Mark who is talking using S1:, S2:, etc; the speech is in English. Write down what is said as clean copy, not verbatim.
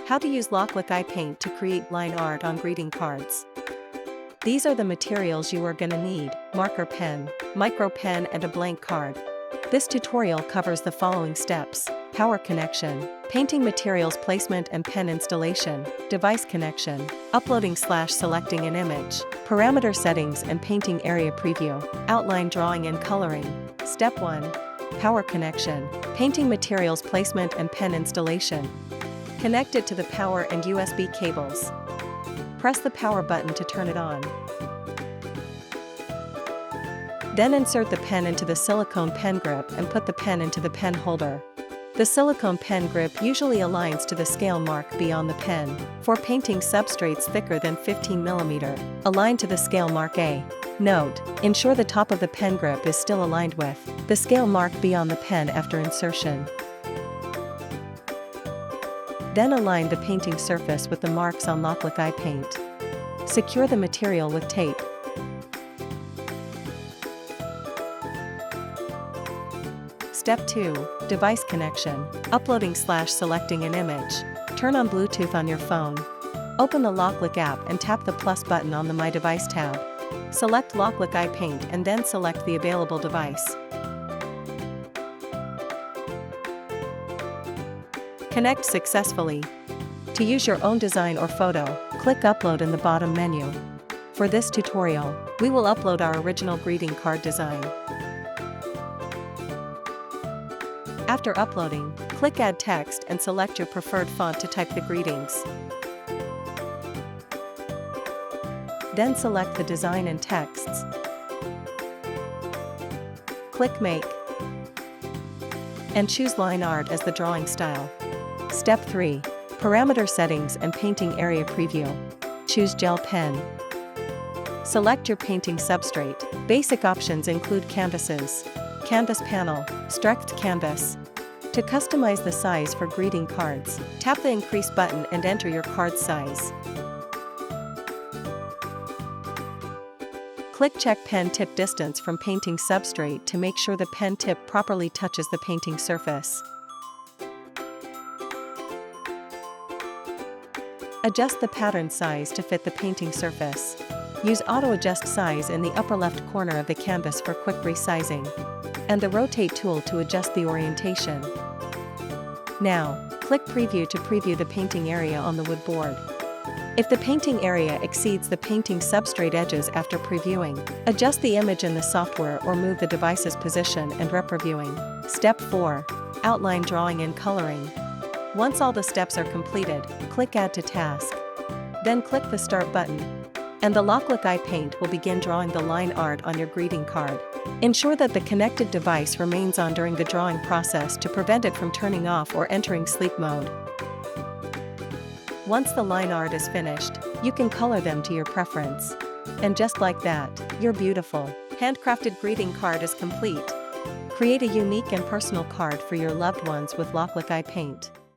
S1: How to use iLoklik iPaint to create line art on greeting cards. These are the materials you are gonna need: marker pen, micro pen and a blank card. This tutorial covers the following steps: power connection, painting materials placement and pen installation, device connection, uploading/selecting an image, parameter settings and painting area preview, outline drawing and coloring. Step 1. Power connection, painting materials placement and pen installation. Connect it to the power and USB cables. Press the power button to turn it on. Then insert the pen into the silicone pen grip and put the pen into the pen holder. The silicone pen grip usually aligns to the scale mark B on the pen. For painting substrates thicker than 15 mm, align to the scale mark A. Note: ensure the top of the pen grip is still aligned with the scale mark B on the pen after insertion. Then align the painting surface with the marks on iLoklik iPaint. Secure the material with tape. Step 2. Device connection, uploading/selecting an image. Turn on Bluetooth on your phone. Open the iLoklik app and tap the plus button on the My Device tab. Select iLoklik iPaint and then select the available device. Connect successfully. To use your own design or photo, click Upload in the bottom menu. For this tutorial, we will upload our original greeting card design. After uploading, click Add Text and select your preferred font to type the greetings. Then select the design and texts. Click Make. And choose Line Art as the drawing style. Step 3. Parameter settings and painting area preview. Choose Gel Pen. Select your painting substrate. Basic options include canvases, canvas panel, stretched canvas. To customize the size for greeting cards, tap the Increase button and enter your card size. Click Check Pen Tip Distance from painting substrate to make sure the pen tip properly touches the painting surface. Adjust the pattern size to fit the painting surface. Use Auto Adjust Size in the upper left corner of the canvas for quick resizing, and the Rotate tool to adjust the orientation. Now, click Preview to preview the painting area on the wood board. If the painting area exceeds the painting substrate edges after previewing, adjust the image in the software or move the device's position and repreviewing. Step 4. Outline drawing and coloring. Once all the steps are completed, click Add to Task. Then click the Start button, and the iLoklik iPaint will begin drawing the line art on your greeting card. Ensure that the connected device remains on during the drawing process to prevent it from turning off or entering sleep mode. Once the line art is finished, you can color them to your preference. And just like that, your beautiful, handcrafted greeting card is complete. Create a unique and personal card for your loved ones with iLoklik iPaint.